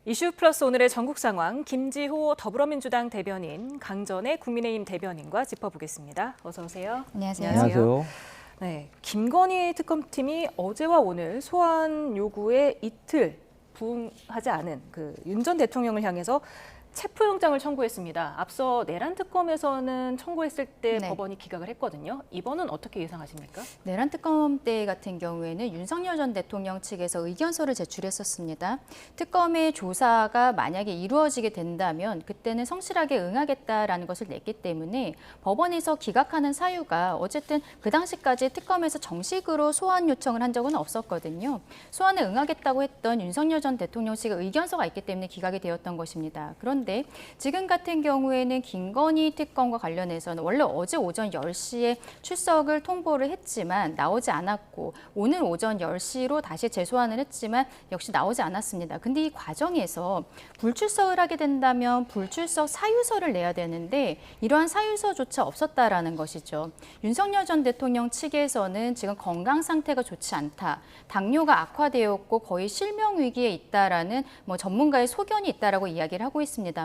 이슈 플러스 오늘의 전국 상황, 김지호 더불어민주당 대변인, 강전의 국민의힘 대변인과 짚어보겠습니다. 어서 오세요. 안녕하세요. 안녕하세요. 네, 김건희 특검팀이 어제와 오늘 소환 요구에 이틀 부응하지 않은 윤 전 대통령을 향해서 체포영장을 청구했습니다. 앞서 내란 특검에서는 청구했을 때 네. 법원이 기각을 했거든요. 이번은 어떻게 예상하십니까? 내란 특검 때 같은 경우에는 윤석열 전 대통령 측에서 의견서를 제출했었습니다. 특검의 조사가 만약에 이루어지게 된다면 그때는 성실하게 응하겠다라는 것을 냈기 때문에 법원에서 기각하는 사유가 어쨌든 그 당시까지 특검에서 정식으로 소환 요청을 한 적은 없었거든요. 소환에 응하겠다고 했던 윤석열 전 대통령 측의 의견서가 있기 때문에 기각이 되었던 것입니다. 그런데 지금 같은 경우에는 김건희 특검과 관련해서는 원래 어제 오전 10시에 출석을 통보를 했지만 나오지 않았고 오늘 오전 10시로 다시 재소환을 했지만 역시 나오지 않았습니다. 근데 이 과정에서 불출석을 하게 된다면 불출석 사유서를 내야 되는데 이러한 사유서조차 없었다라는 것이죠. 윤석열 전 대통령 측에서는 지금 건강 상태가 좋지 않다. 당뇨가 악화되었고 거의 실명 위기에 있다라는 전문가의 소견이 있다라고 이야기를 하고 있습니다만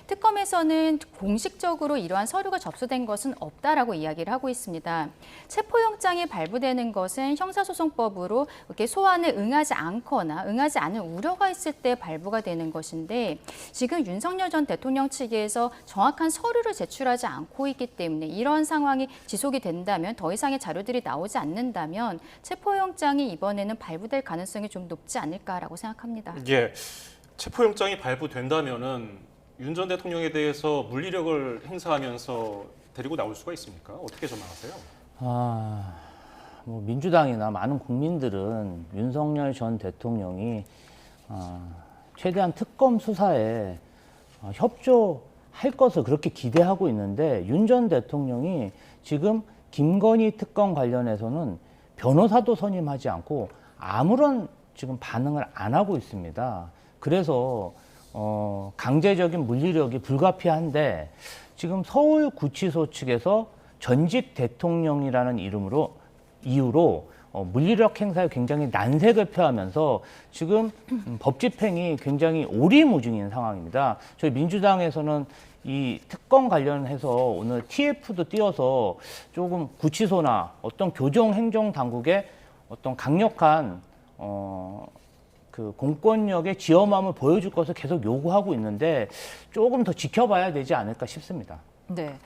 특검에서는 공식적으로 이러한 서류가 접수된 것은 없다라고 이야기를 하고 있습니다. 체포영장이 발부되는 것은 형사소송법으로 이렇게 소환에 응하지 않거나 응하지 않을 우려가 있을 때 발부가 되는 것인데 지금 윤석열 전 대통령 측에서 정확한 서류를 제출하지 않고 있기 때문에 이런 상황이 지속이 된다면 더 이상의 자료들이 나오지 않는다면 체포영장이 이번에는 발부될 가능성이 좀 높지 않을까라고 생각합니다. 예, 체포영장이 발부된다면은 윤 전 대통령에 대해서 물리력을 행사하면서 데리고 나올 수가 있습니까? 어떻게 전망하세요? 민주당이나 많은 국민들은 윤석열 전 대통령이 최대한 특검 수사에 협조할 것을 그렇게 기대하고 있는데 윤 전 대통령이 지금 김건희 특검 관련해서는 변호사도 선임하지 않고 아무런 지금 반응을 안 하고 있습니다. 그래서 강제적인 물리력이 불가피한데 지금 서울구치소 측에서 전직 대통령이라는 이유로 물리력 행사에 굉장히 난색을 표하면서 지금 법 집행이 굉장히 오리무중인 상황입니다. 저희 민주당에서는 이 특검 관련해서 오늘 TF도 띄워서 조금 구치소나 어떤 교정행정당국의 어떤 강력한 공권력의 지엄함을 보여줄 것을 계속 요구하고 있는데 조금 더 지켜봐야 되지 않을까 싶습니다. 네.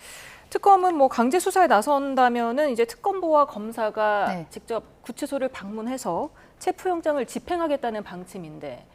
특검은 강제 수사에 나선다면은 이제 특검보와 검사가 네. 직접 구치소를 방문해서 체포영장을 집행하겠다는 방침인데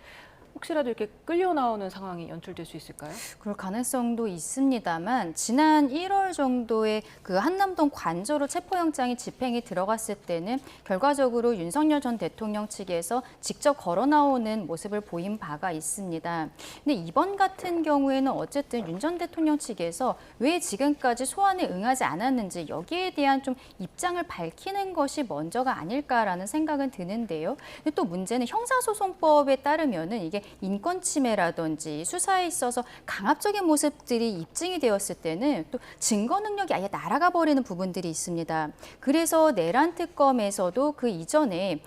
혹시라도 이렇게 끌려 나오는 상황이 연출될 수 있을까요? 그럴 가능성도 있습니다만 지난 1월 정도에 그 한남동 관저로 체포영장이 집행이 들어갔을 때는 결과적으로 윤석열 전 대통령 측에서 직접 걸어 나오는 모습을 보인 바가 있습니다. 근데 이번 같은 경우에는 어쨌든 윤 전 대통령 측에서 왜 지금까지 소환에 응하지 않았는지 여기에 대한 좀 입장을 밝히는 것이 먼저가 아닐까라는 생각은 드는데요. 근데 또 문제는 형사소송법에 따르면은 이게 인권 침해라든지 수사에 있어서 강압적인 모습들이 입증이 되었을 때는 또 증거 능력이 아예 날아가 버리는 부분들이 있습니다. 그래서 내란 특검에서도 그 이전에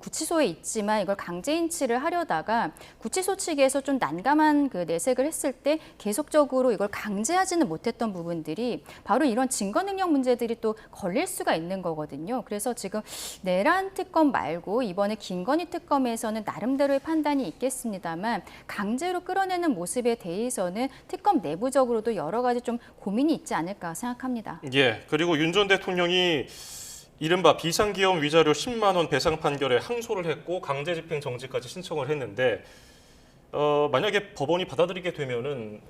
구치소에 있지만 이걸 강제 인치를 하려다가 구치소 측에서 좀 난감한 내색을 했을 때 계속적으로 이걸 강제하지는 못했던 부분들이 바로 이런 증거 능력 문제들이 또 걸릴 수가 있는 거거든요. 그래서 지금 내란 특검 말고 이번에 김건희 특검에서는 나름대로의 판단이 있겠습니다만 강제로 끌어내는 모습에 대해서는 특검 내부적으로도 여러 가지 좀 고민이 있지 않을까 생각합니다. 예, 그리고 윤 전 대통령이 이른바 비상기업 위자료 10만 원 배상 판결에 항소를 했고 강제 집행 정지까지 신청을 했는데 만약에 법원이 받아들이게 되면은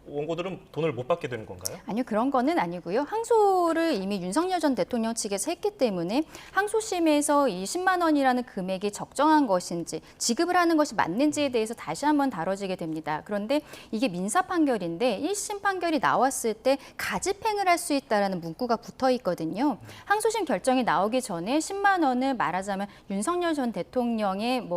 원고들은 돈을 못 받게 되는 건가요? 아니요, 그런 거는 아니고요. 항소를 이미 윤석열 전 대통령 측에서 했기 때문에 항소심에서 이 10만 원이라는 금액이 적정한 것인지 지급을 하는 것이 맞는지에 대해서 다시 한번 다뤄지게 됩니다. 그런데 이게 민사 판결인데 1심 판결이 나왔을 때 가집행을 할 수 있다라는 문구가 붙어 있거든요. 항소심 결정이 나오기 전에 10만 원을 말하자면 윤석열 전 대통령의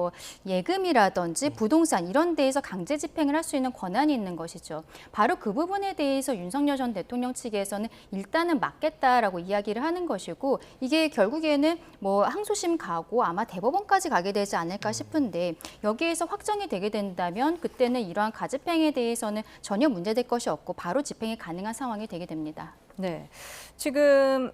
예금이라든지 부동산 이런 데에서 강제 집행을 할 수 있는 권한이 있는 것이죠. 바로 그 부분에 대해서 윤석열 전 대통령 측에서는 일단은 막겠다라고 이야기를 하는 것이고 이게 결국에는 뭐 항소심 가고 아마 대법원까지 가게 되지 않을까 싶은데 여기에서 확정이 되게 된다면 그때는 이러한 가집행에 대해서는 전혀 문제될 것이 없고 바로 집행이 가능한 상황이 되게 됩니다. 네, 지금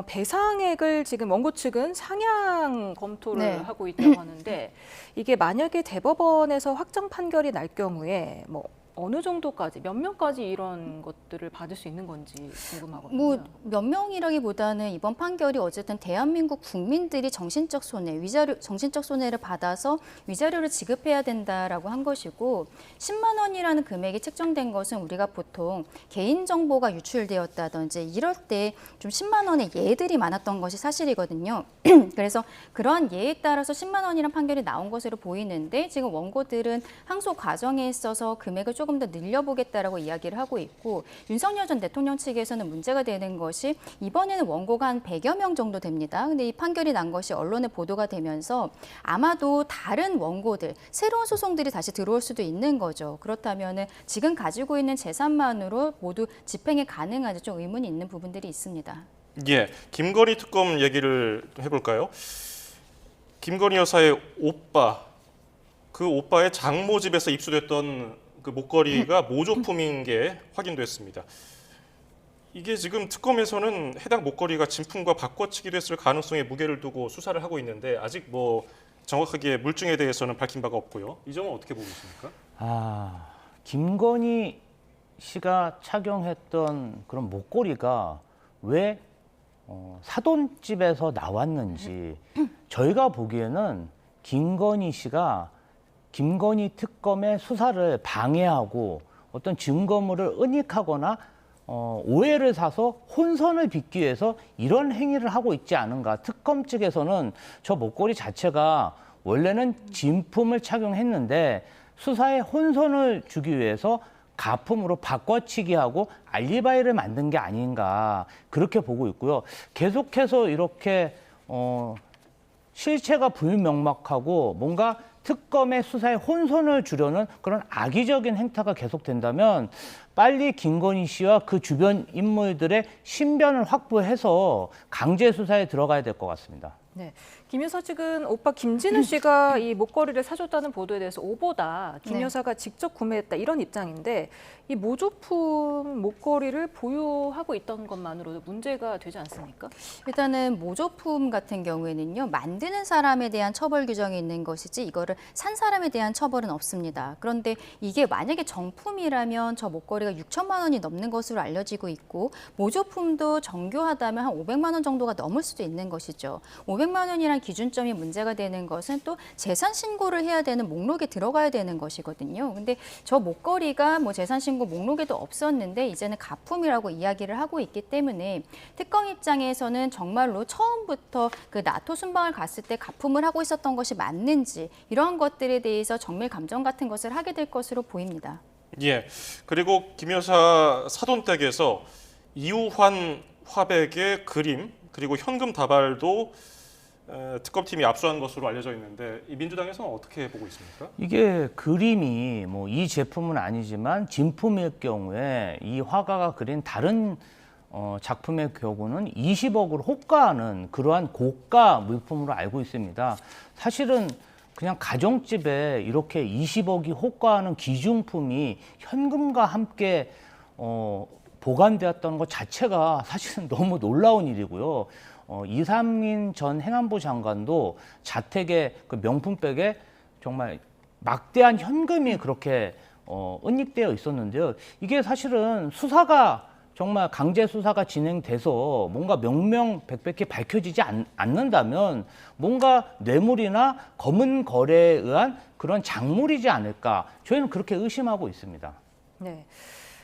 배상액을 지금 원고 측은 상향 검토를 네. 하고 있다고 하는데 이게 만약에 대법원에서 확정 판결이 날 경우에 뭐 어느 정도까지, 몇 명까지 이런 것들을 받을 수 있는 건지 궁금하거든요. 뭐 몇 명이라기보다는 이번 판결이 어쨌든 대한민국 국민들이 정신적 손해, 정신적 손해를 받아서 위자료를 지급해야 된다라고 한 것이고 10만 원이라는 금액이 책정된 것은 우리가 보통 개인 정보가 유출되었다든지 이럴 때 좀 10만 원의 예들이 많았던 것이 사실이거든요. 그래서 그러한 예에 따라서 10만 원이라는 판결이 나온 것으로 보이는데 지금 원고들은 항소 과정에 있어서 금액을 조금 더 늘려보겠다라고 이야기를 하고 있고 윤석열 전 대통령 측에서는 문제가 되는 것이 이번에는 원고가 한 100여 명 정도 됩니다. 근데 이 판결이 난 것이 언론에 보도가 되면서 아마도 다른 원고들, 새로운 소송들이 다시 들어올 수도 있는 거죠. 그렇다면은 지금 가지고 있는 재산만으로 모두 집행이 가능한지 좀 의문이 있는 부분들이 있습니다. 예, 김건희 특검 얘기를 좀 해볼까요? 김건희 여사의 오빠, 그 오빠의 장모 집에서 입수됐던 그 목걸이가 모조품인 게 확인됐습니다. 이게 지금 특검에서는 해당 목걸이가 진품과 바꿔치기 됐을 가능성에 무게를 두고 수사를 하고 있는데 아직 뭐 정확하게 물증에 대해서는 밝힌 바가 없고요. 이 점은 어떻게 보고 있습니까? 김건희 씨가 착용했던 그런 목걸이가 왜 사돈집에서 나왔는지 저희가 보기에는 김건희 씨가 김건희 특검의 수사를 방해하고 어떤 증거물을 은닉하거나 오해를 사서 혼선을 빚기 위해서 이런 행위를 하고 있지 않은가. 특검 측에서는 저 목걸이 자체가 원래는 진품을 착용했는데 수사에 혼선을 주기 위해서 가품으로 바꿔치기하고 알리바이를 만든 게 아닌가 그렇게 보고 있고요. 계속해서 이렇게 실체가 불명확하고 뭔가 특검의 수사에 혼선을 주려는 그런 악의적인 행태가 계속된다면 빨리 김건희 씨와 그 주변 인물들의 신변을 확보해서 강제 수사에 들어가야 될 것 같습니다. 네, 김 여사 측은 오빠 김진우 씨가 이 목걸이를 사줬다는 보도에 대해서 오보다 김 네. 여사가 직접 구매했다 이런 입장인데 이 모조품 목걸이를 보유하고 있던 것만으로도 문제가 되지 않습니까? 일단은 모조품 같은 경우에는요, 만드는 사람에 대한 처벌 규정이 있는 것이지 이거를 산 사람에 대한 처벌은 없습니다. 그런데 이게 만약에 정품이라면 저 목걸이가 6천만 원이 넘는 것으로 알려지고 있고 모조품도 정교하다면 한 500만 원 정도가 넘을 수도 있는 것이죠. 500만 원이란 기준점이 문제가 되는 것은 또 재산 신고를 해야 되는 목록에 들어가야 되는 것이거든요. 근데 저 목걸이가 뭐 재산 신고 목록에도 없었는데 이제는 가품이라고 이야기를 하고 있기 때문에 특검 입장에서는 정말로 처음부터 그 나토 순방을 갔을 때 가품을 하고 있었던 것이 맞는지 이러한 것들에 대해서 정밀 감정 같은 것을 하게 될 것으로 보입니다. 예, 그리고 김 여사 사돈댁에서 이우환 화백의 그림 그리고 현금 다발도 특검팀이 압수한 것으로 알려져 있는데 이 민주당에서는 어떻게 보고 있습니까? 이게 그림이 뭐 이 제품은 아니지만 진품일 경우에 이 화가가 그린 다른 작품의 경우는 20억을 호가하는 그러한 고가 물품으로 알고 있습니다. 사실은 그냥 가정집에 이렇게 20억이 호가하는 귀중품이 현금과 함께 보관되었던 것 자체가 사실은 너무 놀라운 일이고요. 이상민 전 행안부 장관도 자택에 그 명품백에 정말 막대한 현금이 그렇게 은닉되어 있었는데요. 이게 사실은 수사가 정말 강제 수사가 진행돼서 뭔가 명명백백히 밝혀지지 않는다면 뭔가 뇌물이나 검은 거래에 의한 그런 작물이지 않을까 저희는 그렇게 의심하고 있습니다. 네.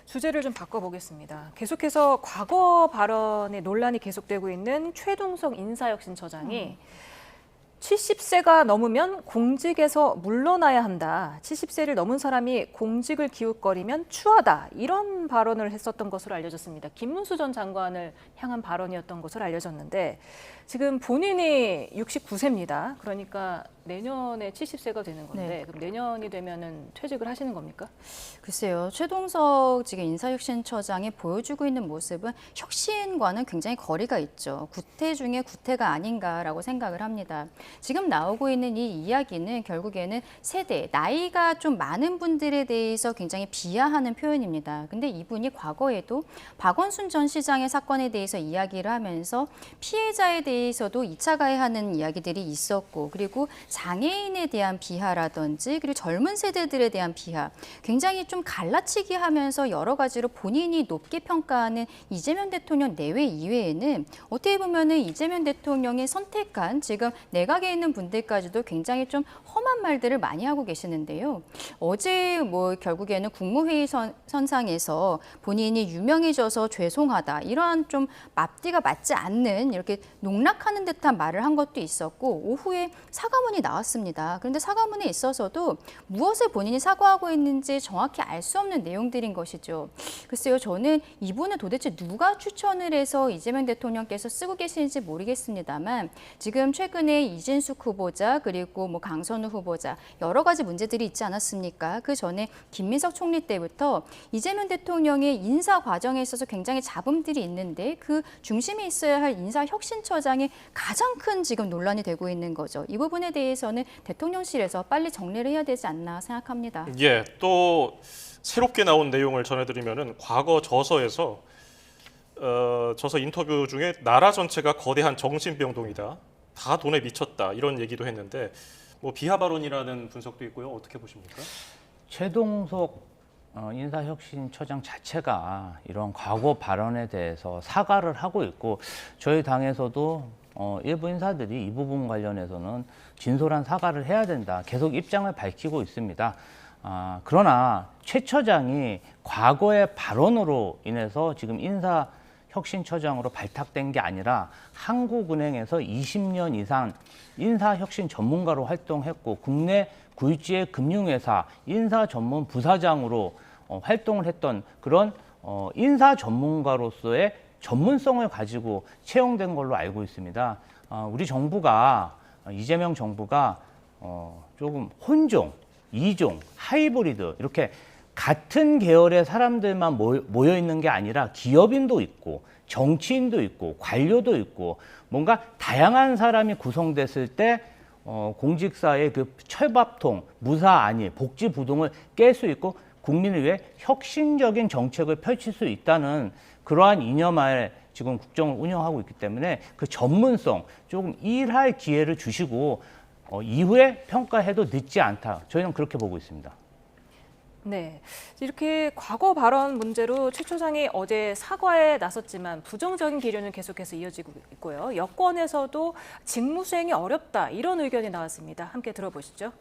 주제를 좀 바꿔보겠습니다. 계속해서 과거 발언에 논란이 계속되고 있는 최동성 인사혁신처장이 70세가 넘으면 공직에서 물러나야 한다. 70세를 넘은 사람이 공직을 기웃거리면 추하다. 이런 발언을 했었던 것으로 알려졌습니다. 김문수 전 장관을 향한 발언이었던 것으로 알려졌는데 지금 본인이 69세입니다. 그러니까 내년에 70세가 되는 건데 네. 그럼 내년이 되면은 퇴직을 하시는 겁니까? 글쎄요. 최동석 지금 인사혁신처장이 보여주고 있는 모습은 혁신과는 굉장히 거리가 있죠. 구태 중에 구태가 아닌가라고 생각을 합니다. 지금 나오고 있는 이 이야기는 결국에는 세대, 나이가 좀 많은 분들에 대해서 굉장히 비하하는 표현입니다. 근데 이분이 과거에도 박원순 전 시장의 사건에 대해서 이야기를 하면서 피해자에 대해서도 2차 가해하는 이야기들이 있었고, 그리고 장애인에 대한 비하라든지 그리고 젊은 세대들에 대한 비하, 굉장히 좀 갈라치기 하면서 여러 가지로 본인이 높게 평가하는 이재명 대통령 내외 이외에는 어떻게 보면은 이재명 대통령이 선택한 지금 내각에 있는 분들까지도 굉장히 좀 험한 말들을 많이 하고 계시는데요. 어제 뭐 결국에는 국무회의 선상에서 본인이 유명해져서 죄송하다, 이러한 좀 앞뒤가 맞지 않는 이렇게 농락하는 듯한 말을 한 것도 있었고, 오후에 사과문이 나왔습니다. 그런데 사과문에 있어서도 무엇을 본인이 사과하고 있는지 정확히 알 수 없는 내용들인 것이죠. 글쎄요, 저는 이분을 도대체 누가 추천을 해서 이재명 대통령께서 쓰고 계시는지 모르겠습니다만, 지금 최근에 이진숙 후보자 그리고 뭐 강선우 후보자 여러 가지 문제들이 있지 않았습니까? 그 전에 김민석 총리 때부터 이재명 대통령의 인사 과정에 있어서 굉장히 잡음들이 있는데 그 중심에 있어야 할 인사혁신처장이 가장 큰 지금 논란이 되고 있는 거죠. 이 부분에 대해서는 대통령실에서 빨리 정리를 해야 되지 않나 생각합니다. 예, 또 새롭게 나온 내용을 전해드리면은 과거 저서 인터뷰 중에 나라 전체가 거대한 정신병동이다, 다 돈에 미쳤다, 이런 얘기도 했는데 뭐 비하 발언이라는 분석도 있고요. 어떻게 보십니까? 최동석 인사혁신처장 자체가 이런 과거 발언에 대해서 사과를 하고 있고, 저희 당에서도 일부 인사들이 이 부분 관련해서는 진솔한 사과를 해야 된다, 계속 입장을 밝히고 있습니다. 그러나 최 처장이 과거의 발언으로 인해서 지금 인사혁신처장으로 발탁된 게 아니라 한국은행에서 20년 이상 인사혁신 전문가로 활동했고, 국내 굴지의 금융회사 인사 전문 부사장으로 활동을 했던 그런 인사 전문가로서의 전문성을 가지고 채용된 걸로 알고 있습니다. 우리 정부가, 이재명 정부가 조금 혼종, 이종, 하이브리드 이렇게 같은 계열의 사람들만 모여 있는 게 아니라 기업인도 있고 정치인도 있고 관료도 있고 뭔가 다양한 사람이 구성됐을 때 공직사의 그 철밥통, 무사안위, 복지부동을 깰 수 있고 국민을 위해 혁신적인 정책을 펼칠 수 있다는 그러한 이념하에 지금 국정을 운영하고 있기 때문에 그 전문성, 조금 일할 기회를 주시고 이후에 평가해도 늦지 않다. 저희는 그렇게 보고 있습니다. 네, 이렇게 과거 발언 문제로 최 처장이 어제 사과에 나섰지만 부정적인 기류는 계속해서 이어지고 있고요. 여권에서도 직무 수행이 어렵다, 이런 의견이 나왔습니다. 함께 들어보시죠.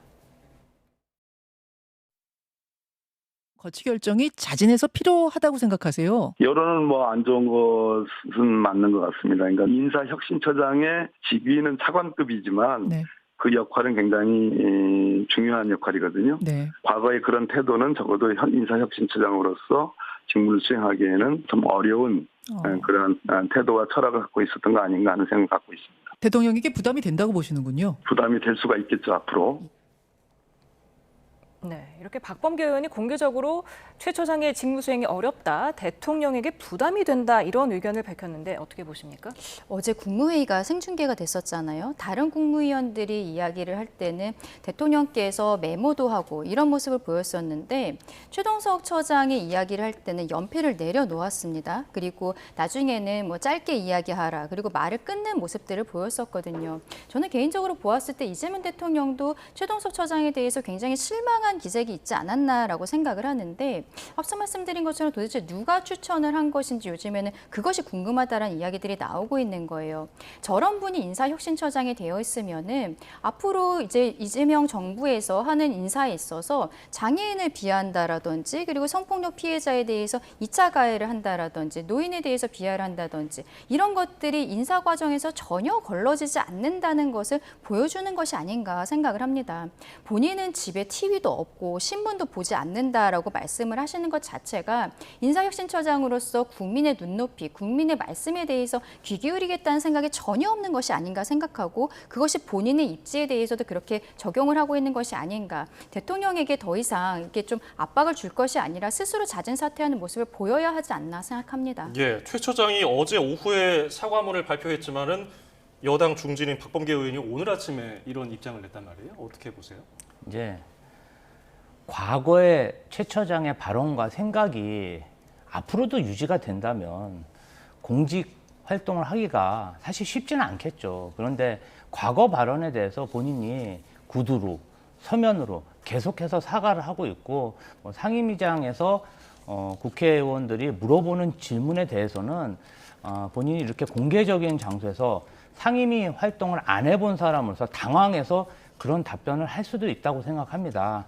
거취 결정이 자진해서 필요하다고 생각하세요? 여론은 뭐 안 좋은 것은 맞는 것 같습니다. 그러니까 인사혁신처장의 직위는 차관급이지만 네. 그 역할은 굉장히 중요한 역할이거든요. 네. 과거의 그런 태도는 적어도 현 인사혁신처장으로서 직무를 수행하기에는 좀 어려운 그런 태도와 철학을 갖고 있었던 거 아닌가 하는 생각을 갖고 있습니다. 대통령에게 부담이 된다고 보시는군요. 부담이 될 수가 있겠죠, 앞으로. 네, 이렇게 박범계 의원이 공개적으로 최 처장의 직무 수행이 어렵다, 대통령에게 부담이 된다, 이런 의견을 밝혔는데 어떻게 보십니까? 어제 국무회의가 생중계가 됐었잖아요. 다른 국무위원들이 이야기를 할 때는 대통령께서 메모도 하고 이런 모습을 보였었는데, 최동석 처장이 이야기를 할 때는 연필을 내려놓았습니다. 그리고 나중에는 뭐 짧게 이야기하라, 그리고 말을 끊는 모습들을 보였었거든요. 저는 개인적으로 보았을 때 이재명 대통령도 최동석 처장에 대해서 굉장히 실망한 기색이 있지 않았나라고 생각을 하는데, 앞서 말씀드린 것처럼 도대체 누가 추천을 한 것인지 요즘에는 그것이 궁금하다라는 이야기들이 나오고 있는 거예요. 저런 분이 인사혁신처장이 되어 있으면은 앞으로 이제 이재명 정부에서 하는 인사에 있어서 장애인을 비하한다라든지, 그리고 성폭력 피해자에 대해서 2차 가해를 한다라든지, 노인에 대해서 비하를 한다든지, 이런 것들이 인사 과정에서 전혀 걸러지지 않는다는 것을 보여주는 것이 아닌가 생각을 합니다. 본인은 집에 TV도 없고 신문도 보지 않는다라고 말씀을 하시는 것 자체가 인사혁신처장으로서 국민의 눈높이, 국민의 말씀에 대해서 귀 기울이겠다는 생각이 전혀 없는 것이 아닌가 생각하고 그것이 본인의 입지에 대해서도 그렇게 적용을 하고 있는 것이 아닌가. 대통령에게 더 이상 이렇게 좀 압박을 줄 것이 아니라 스스로 잦은 사퇴하는 모습을 보여야 하지 않나 생각합니다. 예, 최 처장이 어제 오후에 사과문을 발표했지만은 여당 중진인 박범계 의원이 오늘 아침에 이런 입장을 냈단 말이에요. 어떻게 보세요? 이제 과거의 최 처장의 발언과 생각이 앞으로도 유지가 된다면 공직 활동을 하기가 사실 쉽지는 않겠죠. 그런데 과거 발언에 대해서 본인이 구두로 서면으로 계속해서 사과를 하고 있고 상임위장에서 국회의원들이 물어보는 질문에 대해서는 본인이 이렇게 공개적인 장소에서 상임위 활동을 안 해본 사람으로서 당황해서 그런 답변을 할 수도 있다고 생각합니다.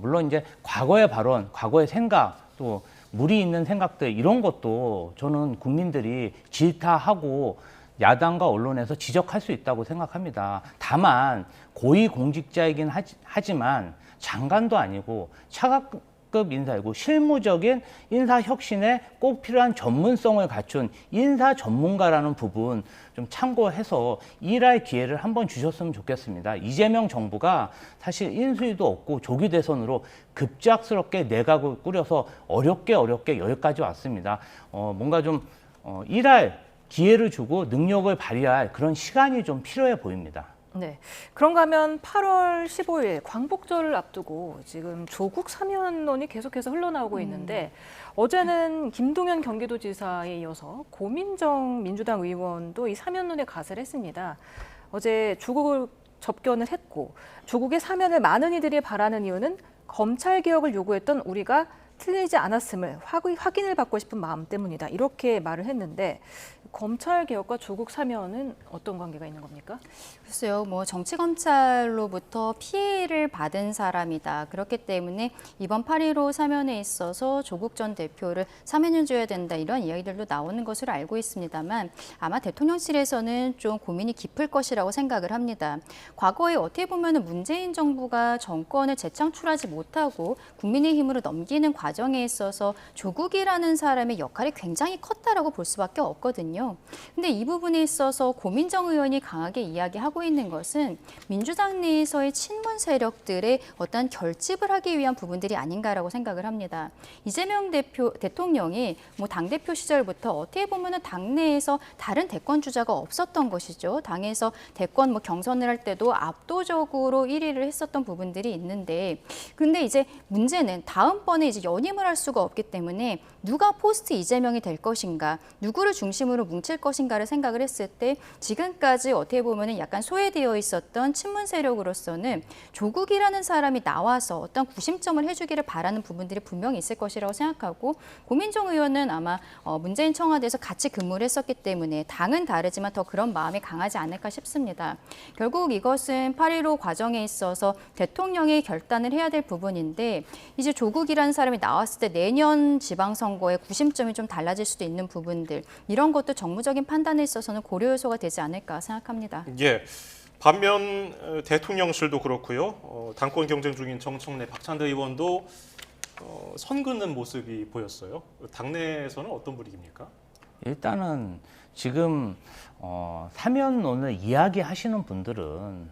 물론 이제 과거의 발언, 과거의 생각, 또 무리 있는 생각들 이런 것도 저는 국민들이 질타하고 야당과 언론에서 지적할 수 있다고 생각합니다. 다만 고위공직자이긴 하지만 장관도 아니고 차관급 인사이고 실무적인 인사 혁신에 꼭 필요한 전문성을 갖춘 인사 전문가라는 부분 좀 참고해서 일할 기회를 한번 주셨으면 좋겠습니다. 이재명 정부가 사실 인수위도 없고 조기 대선으로 급작스럽게 내각을 꾸려서 어렵게 여기까지 왔습니다. 뭔가 좀 일할 기회를 주고 능력을 발휘할 그런 시간이 좀 필요해 보입니다. 네. 그런가 하면 8월 15일 광복절을 앞두고 지금 조국 사면론이 계속해서 흘러나오고 있는데 어제는 김동연 경기도지사에 이어서 고민정 민주당 의원도 이 사면론에 가세를 했습니다. 어제 조국을 접견을 했고 조국의 사면을 많은 이들이 바라는 이유는 검찰 개혁을 요구했던 우리가 틀리지 않았음을 확인을 받고 싶은 마음 때문이다. 이렇게 말을 했는데 검찰 개혁과 조국 사면은 어떤 관계가 있는 겁니까? 글쎄요, 뭐 정치검찰로부터 피해를 받은 사람이다. 그렇기 때문에 이번 8.15 사면에 있어서 조국 전 대표를 사면해줘야 된다. 이런 이야기들도 나오는 것으로 알고 있습니다만 아마 대통령실에서는 좀 고민이 깊을 것이라고 생각을 합니다. 과거에 어떻게 보면 문재인 정부가 정권을 재창출하지 못하고 국민의힘으로 넘기는 과정에 있어서 조국이라는 사람의 역할이 굉장히 컸다라고 볼 수밖에 없거든요. 근데 이 부분에 있어서 고민정 의원이 강하게 이야기하고 있는 것은 민주당 내에서의 친문 세력들의 어떤 결집을 하기 위한 부분들이 아닌가라고 생각을 합니다. 이재명 대통령이 뭐 당대표 시절부터 어떻게 보면 당내에서 다른 대권 주자가 없었던 것이죠. 당에서 대권 뭐 경선을 할 때도 압도적으로 1위를 했었던 부분들이 있는데 근데 이제 문제는 다음번에 이제 연임을 할 수가 없기 때문에 누가 포스트 이재명이 될 것인가, 누구를 중심으로 뭉칠 것인가를 생각을 했을 때 지금까지 어떻게 보면 약간 소외되어 있었던 친문 세력으로서는 조국이라는 사람이 나와서 어떤 구심점을 해주기를 바라는 부분들이 분명히 있을 것이라고 생각하고 고민정 의원은 아마 문재인 청와대에서 같이 근무를 했었기 때문에 당은 다르지만 더 그런 마음이 강하지 않을까 싶습니다. 결국 이것은 8.15 과정에 있어서 대통령이 결단을 해야 될 부분인데 이제 조국이라는 사람이 나왔을 때 내년 지방선거의 구심점이 좀 달라질 수도 있는 부분들 이런 것도 정무적인 판단에 있어서는 고려 요소가 되지 않을까 생각합니다. 예. 반면 대통령실도 그렇고요. 당권 경쟁 중인 정청래 박찬대 의원도 선 긋는 모습이 보였어요. 당내에서는 어떤 분위기입니까? 일단은 지금 사면론을 이야기하시는 분들은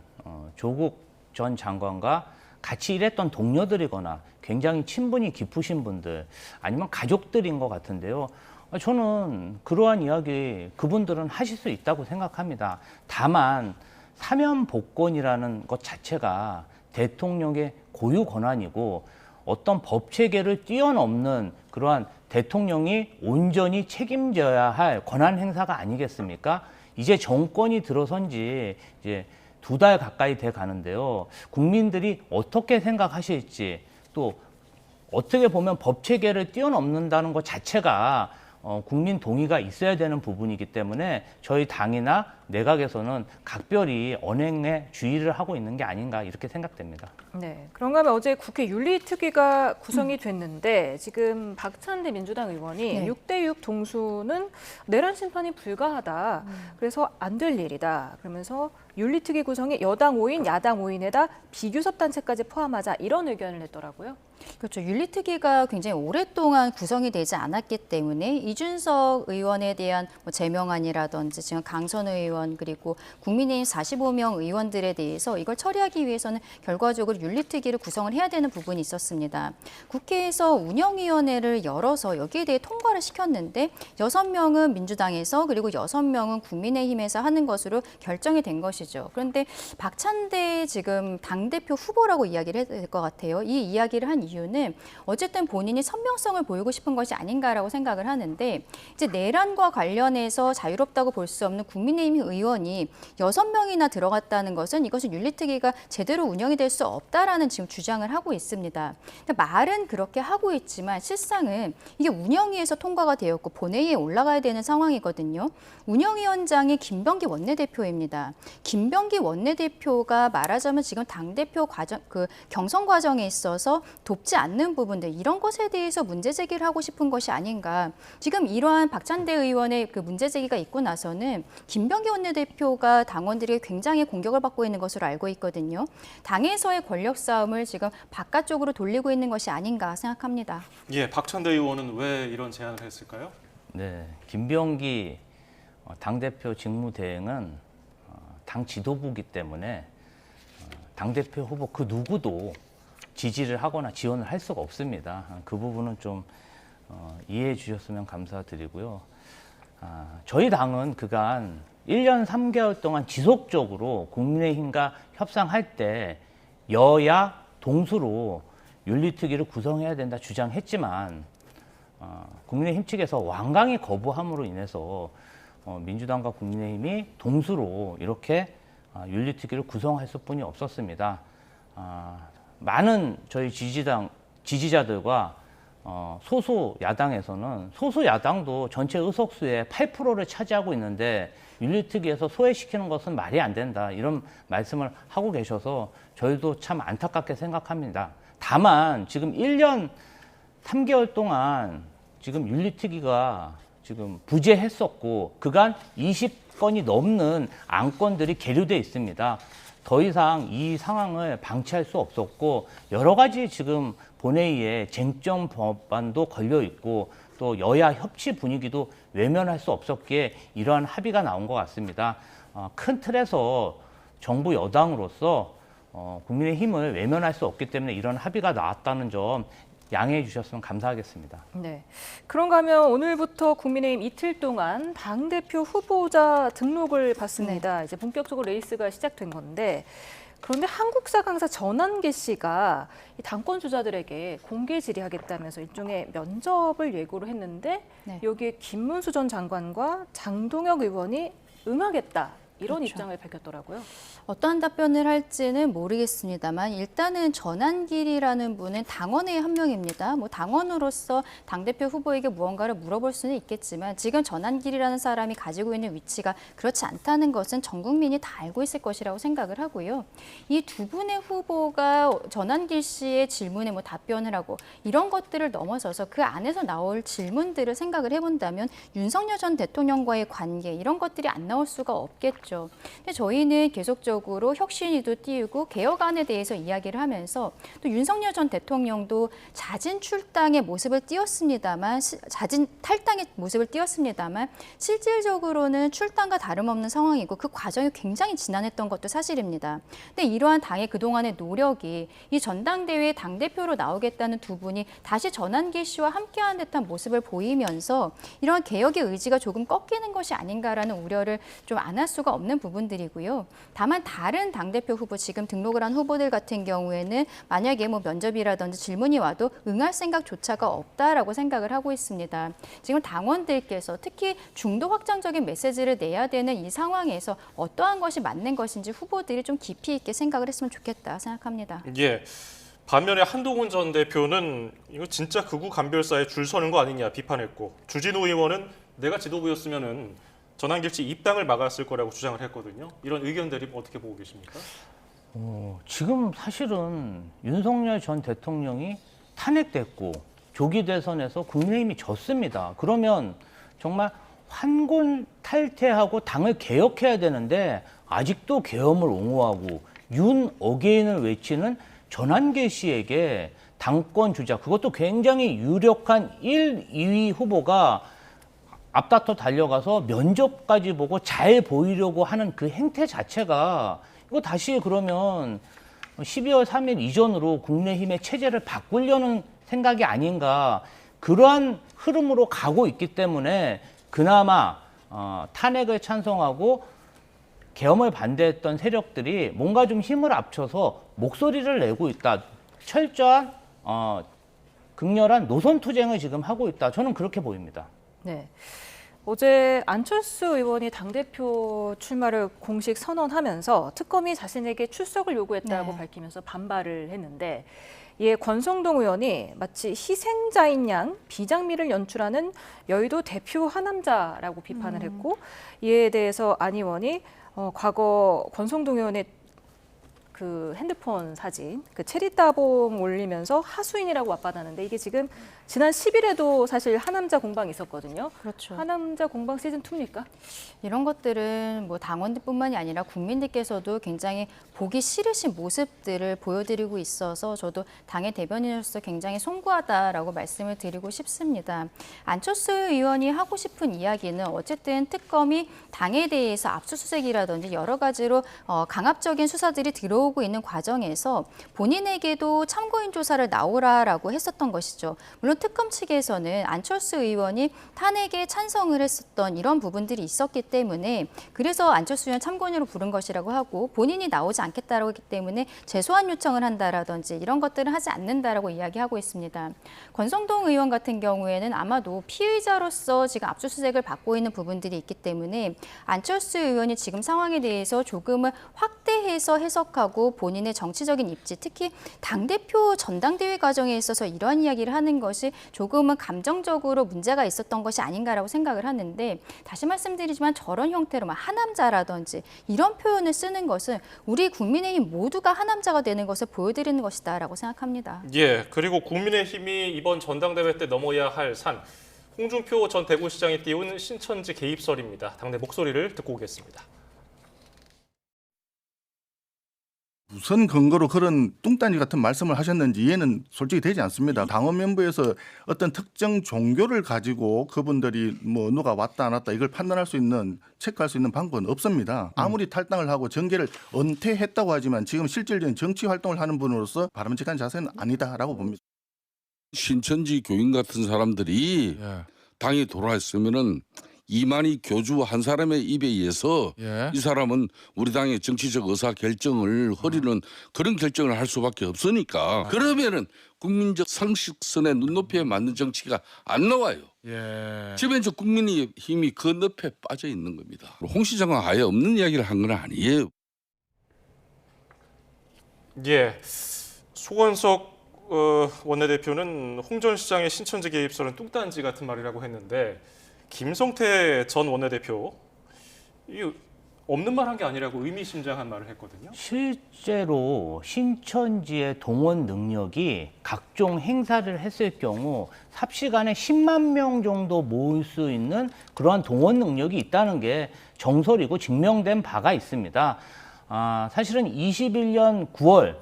조국 전 장관과 같이 일했던 동료들이거나 굉장히 친분이 깊으신 분들 아니면 가족들인 것 같은데요. 저는 그러한 이야기 그분들은 하실 수 있다고 생각합니다. 다만 사면 복권이라는 것 자체가 대통령의 고유 권한이고 어떤 법 체계를 뛰어넘는 그러한 대통령이 온전히 책임져야 할 권한 행사가 아니겠습니까? 이제 정권이 들어선 지 이제 2달 가까이 돼 가는데요. 국민들이 어떻게 생각하실지 또 어떻게 보면 법 체계를 뛰어넘는다는 것 자체가 국민 동의가 있어야 되는 부분이기 때문에 저희 당이나 내각에서는 각별히 언행에 주의를 하고 있는 게 아닌가 이렇게 생각됩니다. 네, 그런가 하면 어제 국회 윤리특위가 구성이 됐는데 지금 박찬대 민주당 의원이 네. 6대6 동수는 내란 심판이 불가하다. 그래서 안 될 일이다. 그러면서 윤리특위 구성에 여당 5인, 야당 5인에다 비교섭 단체까지 포함하자 이런 의견을 냈더라고요. 그렇죠. 윤리특위가 굉장히 오랫동안 구성이 되지 않았기 때문에 이준석 의원에 대한 뭐 제명안이라든지 지금 강선 의원 그리고 국민의힘 45명 의원들에 대해서 이걸 처리하기 위해서는 결과적으로 윤리특위를 구성을 해야 되는 부분이 있었습니다. 국회에서 운영위원회를 열어서 여기에 대해 통과를 시켰는데 6명은 민주당에서 그리고 6명은 국민의힘에서 하는 것으로 결정이 된 것이죠. 그런데 박찬대 지금 당대표 후보라고 이야기를 해야 될 것 같아요. 이 이야기를 한 이유는 어쨌든 본인이 선명성을 보이고 싶은 것이 아닌가라고 생각을 하는데 이제 내란과 관련해서 자유롭다고 볼 수 없는 국민의힘 의원이 6명이나 들어갔다는 것은 이것은 윤리특위가 제대로 운영이 될 수 없다라는 지금 주장을 하고 있습니다. 말은 그렇게 하고 있지만 실상은 이게 운영위에서 통과가 되었고 본회의에 올라가야 되는 상황이거든요. 운영위원장이 김병기 원내대표입니다. 김병기 원내대표가 말하자면 지금 당대표 과정, 경선 과정에 있어서 돕지 않는 부분들 이런 것에 대해서 문제 제기를 하고 싶은 것이 아닌가. 지금 이러한 박찬대 의원의 그 문제 제기가 있고 나서는 김병기 원내대표가 당원들에게 굉장히 공격을 받고 있는 것으로 알고 있거든요. 당에서의 권력 싸움을 지금 바깥쪽으로 돌리고 있는 것이 아닌가 생각합니다. 예, 박찬대 의원은 왜 이런 제안을 했을까요? 네, 김병기 당대표 직무대행은 당 지도부이기 때문에 당대표 후보 그 누구도 지지를 하거나 지원을 할 수가 없습니다. 그 부분은 좀 이해해 주셨으면 감사드리고요. 저희 당은 그간 1년 3개월 동안 지속적으로 국민의힘과 협상할 때 여야 동수로 윤리특위를 구성해야 된다 주장했지만 국민의힘 측에서 완강히 거부함으로 인해서 민주당과 국민의힘이 동수로 이렇게 윤리특위를 구성할 수뿐이 없었습니다. 많은 저희 지지자들과 소수 야당에서는 소수 야당도 전체 의석수의 8%를 차지하고 있는데 윤리특위에서 소외시키는 것은 말이 안 된다 이런 말씀을 하고 계셔서 저희도 참 안타깝게 생각합니다. 다만 지금 1년 3개월 동안 지금 윤리특위가 지금 부재했었고 그간 20건이 넘는 안건들이 계류돼 있습니다. 더 이상 이 상황을 방치할 수 없었고 여러 가지 지금 본회의에 쟁점 법안도 걸려 있고 또 여야 협치 분위기도 외면할 수 없었기에 이러한 합의가 나온 것 같습니다. 큰 틀에서 정부 여당으로서 국민의힘을 외면할 수 없기 때문에 이런 합의가 나왔다는 점 양해해 주셨으면 감사하겠습니다. 네. 그런가 하면 오늘부터 국민의힘 이틀 동안 당대표 후보자 등록을 받습니다. 이제 본격적으로 레이스가 시작된 건데 그런데 한국사 강사 전한계 씨가 이 당권 주자들에게 공개 질의하겠다면서 일종의 면접을 예고를 했는데 네. 여기에 김문수 전 장관과 장동혁 의원이 응하겠다. 이런 그렇죠. 입장을 밝혔더라고요. 어떠한 답변을 할지는 모르겠습니다만 일단은 전한길이라는 분은 당원의 한 명입니다. 뭐 당원으로서 당대표 후보에게 무언가를 물어볼 수는 있겠지만 지금 전한길이라는 사람이 가지고 있는 위치가 그렇지 않다는 것은 전 국민이 다 알고 있을 것이라고 생각을 하고요. 이 두 분의 후보가 전한길 씨의 질문에 뭐 답변을 하고 이런 것들을 넘어서서 그 안에서 나올 질문들을 생각을 해본다면 윤석열 전 대통령과의 관계 이런 것들이 안 나올 수가 없겠죠. 근데 저희는 계속적으로 혁신위도 띄우고 개혁안에 대해서 이야기를 하면서 또 윤석열 전 대통령도 자진 출당의 모습을 띄웠습니다만 자진 탈당의 모습을 띄웠습니다만 실질적으로는 출당과 다름없는 상황이고 그 과정이 굉장히 지난했던 것도 사실입니다. 근데 이러한 당의 그동안의 노력이 이 전당대회에 당대표로 나오겠다는 두 분이 다시 전한길 씨와 함께하는 듯한 모습을 보이면서 이러한 개혁의 의지가 조금 꺾이는 것이 아닌가라는 우려를 좀 안 할 수가 없는 부분들이고요. 다만 다른 당대표 후보 지금 등록을 한 후보들 같은 경우에는 만약에 뭐 면접이라든지 질문이 와도 응할 생각조차가 없다라고 생각을 하고 있습니다. 지금 당원들께서 특히 중도 확장적인 메시지를 내야 되는 이 상황에서 어떠한 것이 맞는 것인지 후보들이 좀 깊이 있게 생각을 했으면 좋겠다 생각합니다. 예. 반면에 한동훈 전 대표는 이거 진짜 극우 간별사에 줄 서는 거 아니냐 비판했고 주진우 의원은 내가 지도부였으면은 전환길치 입당을 막았을 거라고 주장을 했거든요. 이런 의견 대립 어떻게 보고 계십니까? 지금 사실은 윤석열 전 대통령이 탄핵됐고 조기 대선에서 국민의힘이 졌습니다. 그러면 정말 환골 탈퇴하고 당을 개혁해야 되는데 아직도 계엄을 옹호하고 윤 어게인을 외치는 전환길 씨에게 당권 주자, 그것도 굉장히 유력한 1, 2위 후보가 앞다퉈 달려가서 면접까지 보고 잘 보이려고 하는 그 행태 자체가 이거 다시 그러면 12월 3일 이전으로 국민의힘의 체제를 바꾸려는 생각이 아닌가, 그러한 흐름으로 가고 있기 때문에 그나마 탄핵을 찬성하고 계엄을 반대했던 세력들이 뭔가 좀 힘을 합쳐서 목소리를 내고 있다. 철저한 극렬한 노선 투쟁을 지금 하고 있다. 저는 그렇게 보입니다. 네. 어제 안철수 의원이 당대표 출마를 공식 선언하면서 특검이 자신에게 출석을 요구했다고 네. 밝히면서 반발을 했는데, 이에 권성동 의원이 마치 희생자인 양 비장미를 연출하는 여의도 대표 하남자라고 비판을 했고, 이에 대해서 안 의원이 과거 권성동 의원의 그 핸드폰 사진, 그 체리 따봉 올리면서 하수인이라고 맞받았는데, 이게 지금 지난 10일에도 사실 하남자 공방이 있었거든요. 그렇죠. 하남자 공방 시즌 2입니까? 이런 것들은 뭐 당원들뿐만이 아니라 국민들께서도 굉장히 보기 싫으신 모습들을 보여드리고 있어서 저도 당의 대변인으로서 굉장히 송구하다라고 말씀을 드리고 싶습니다. 안철수 의원이 하고 싶은 이야기는 어쨌든 특검이 당에 대해서 압수수색이라든지 여러 가지로 강압적인 수사들이 들어오고 있는 과정에서 본인에게도 참고인 조사를 나오라라고 했었던 것이죠. 물론 특검 측에서는 안철수 의원이 탄핵에 찬성을 했었던 이런 부분들이 있었기 때문에 그래서 안철수 의원 참고인으로 부른 것이라고 하고, 본인이 나오지 않겠다라고 했기 때문에 재소환 요청을 한다라든지 이런 것들은 하지 않는다라고 이야기하고 있습니다. 권성동 의원 같은 경우에는 아마도 피의자로서 지금 압수수색을 받고 있는 부분들이 있기 때문에 안철수 의원이 지금 상황에 대해서 조금은 확대해서 해석하고 본인의 정치적인 입지, 특히 당대표 전당대회 과정에 있어서 이러한 이야기를 하는 것이 조금은 감정적으로 문제가 있었던 것이 아닌가라고 생각을 하는데, 다시 말씀드리지만 저런 형태로 하남자라든지 이런 표현을 쓰는 것은 우리 국민의힘 모두가 하남자가 되는 것을 보여드리는 것이다라고 생각합니다. 예, 그리고 국민의힘이 이번 전당대회 때 넘어야 할 산, 홍준표 전 대구시장이 띄운 신천지 개입설입니다. 당내 목소리를 듣고 오겠습니다. 무슨 근거로 그런 뚱딴지 같은 말씀을 하셨는지 이해는 솔직히 되지 않습니다. 당원 멤버에서 어떤 특정 종교를 가지고 그분들이 뭐 누가 왔다 안 왔다 이걸 판단할 수 있는, 체크할 수 있는 방법은 없습니다. 아무리 탈당을 하고 정계를 은퇴했다고 하지만 지금 실질적인 정치 활동을 하는 분으로서 바람직한 자세는 아니다라고 봅니다. 신천지 교인 같은 사람들이 당이 돌아왔으면은 이만희 교주 한 사람의 입에 의해서 이 사람은 우리 당의 정치적 의사 결정을 흐리는 그런 결정을 할 수밖에 없으니까, 그러면은 국민적 상식선의 눈높이에 맞는 정치가 안 나와요. 지금 이제 국민의힘이 그 늪에 빠져 있는 겁니다. 홍 시장은 아예 없는 이야기를 한 건 아니에요. 예, 소원석 원내대표는 홍 전 시장의 신천지 개입설은 뚱딴지 같은 말이라고 했는데, 김성태 전 원내대표 이 없는 말 한 게 아니라고 의미심장한 말을 했거든요. 실제로 신천지의 동원 능력이 각종 행사를 했을 경우 삽시간에 10만 명 정도 모을 수 있는 그러한 동원 능력이 있다는 게 정설이고 증명된 바가 있습니다. 사실은 21년 9월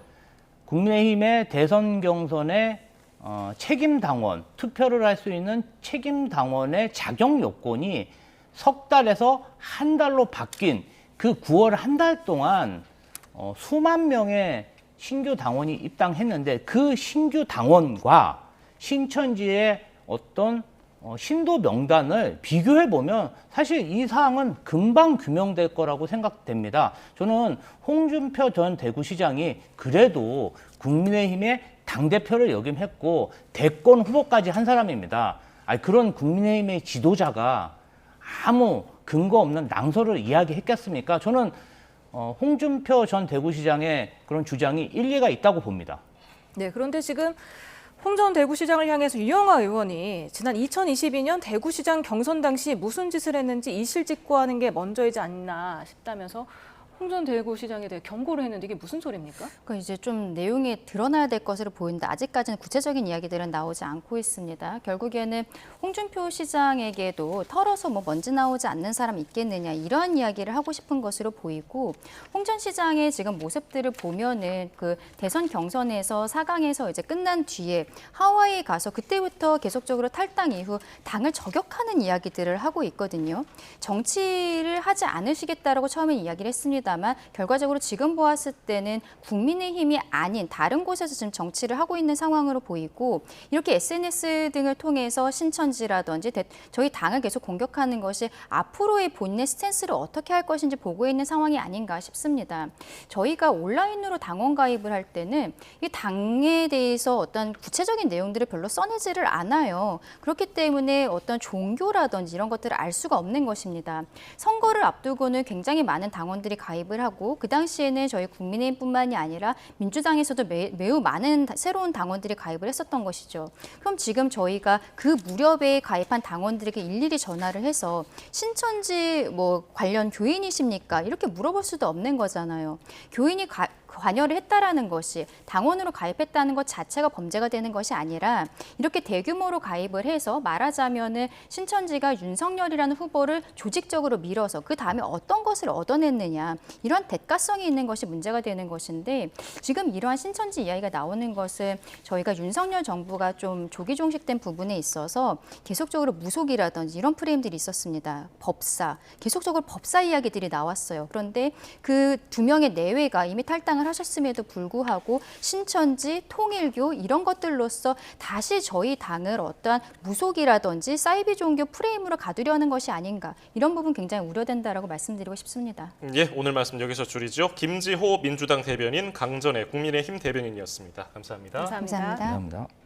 국민의힘의 대선 경선에 책임 당원, 투표를 할 수 있는 책임 당원의 자격 요건이 석 달에서 한 달로 바뀐 그 9월 한 달 동안 수만 명의 신규 당원이 입당했는데, 그 신규 당원과 신천지의 어떤 신도 명단을 비교해 보면 사실 이 사항은 금방 규명될 거라고 생각됩니다. 저는 홍준표 전 대구시장이 그래도 국민의힘의 당대표를 역임했고 대권 후보까지 한 사람입니다. 그런 국민의힘의 지도자가 아무 근거 없는 낭설을 이야기했겠습니까? 저는 홍준표 전 대구시장의 그런 주장이 일리가 있다고 봅니다. 네, 그런데 지금 홍 전 대구시장을 향해서 유영하 의원이 지난 2022년 대구시장 경선 당시 무슨 짓을 했는지 이실직고하는 게 먼저이지 않나 싶다면서 홍 전 대구시장에 대해 경고를 했는데 이게 무슨 소리입니까? 그러니까 이제 좀 내용이 드러나야 될 것으로 보이는데 아직까지는 구체적인 이야기들은 나오지 않고 있습니다. 결국에는 홍준표 시장에게도 털어서 뭐 먼지 나오지 않는 사람 있겠느냐 이러한 이야기를 하고 싶은 것으로 보이고 홍 전 시장의 지금 모습들을 보면은 그 대선 경선에서 4강에서 이제 끝난 뒤에 하와이 가서 그때부터 계속적으로 탈당 이후 당을 저격하는 이야기들을 하고 있거든요. 정치를 하지 않으시겠다라고 처음에 이야기를 했습니다만 결과적으로 지금 보았을 때는 국민의힘이 아닌 다른 곳에서 지금 정치를 하고 있는 상황으로 보이고 이렇게 SNS 등을 통해서 신천지라든지 저희 당을 계속 공격하는 것이 앞으로의 본인의 스탠스를 어떻게 할 것인지 보고 있는 상황이 아닌가 싶습니다. 저희가 온라인으로 당원 가입을 할 때는 이 당에 대해서 어떤 구체적인 내용들을 별로 써내지를 않아요. 그렇기 때문에 어떤 종교라든지 이런 것들을 알 수가 없는 것입니다. 선거를 앞두고는 굉장히 많은 당원들이 가입을 하고 그 당시에는 저희 국민의힘뿐만이 아니라 민주당에서도 매우 많은 새로운 당원들이 가입을 했었던 것이죠. 그럼 지금 저희가 그 무렵에 가입한 당원들에게 일일이 전화를 해서 신천지 뭐 관련 교인이십니까? 이렇게 물어볼 수도 없는 거잖아요. 교인이 관여를 했다라는 것이 당원으로 가입했다는 것 자체가 범죄가 되는 것이 아니라 이렇게 대규모로 가입을 해서 말하자면은 신천지가 윤석열이라는 후보를 조직적으로 밀어서 그 다음에 어떤 것을 얻어냈느냐 이런 대가성이 있는 것이 문제가 되는 것인데 지금 이러한 신천지 이야기가 나오는 것은 저희가 윤석열 정부가 좀 조기 종식된 부분에 있어서 계속적으로 무속이라든지 이런 프레임들이 있었습니다. 법사, 계속적으로 법사 이야기들이 나왔어요. 그런데 그 2명의 내외가 이미 탈당을 하셨음에도 불구하고 신천지, 통일교 이런 것들로서 다시 저희 당을 어떠한 무속이라든지 사이비 종교 프레임으로 가두려는 것이 아닌가 이런 부분 굉장히 우려된다라고 말씀드리고 싶습니다. 예, 오늘 말씀 여기서 줄이죠. 김지호 민주당 대변인, 강전애 국민의힘 대변인이었습니다. 감사합니다. 감사합니다. 감사합니다. 감사합니다.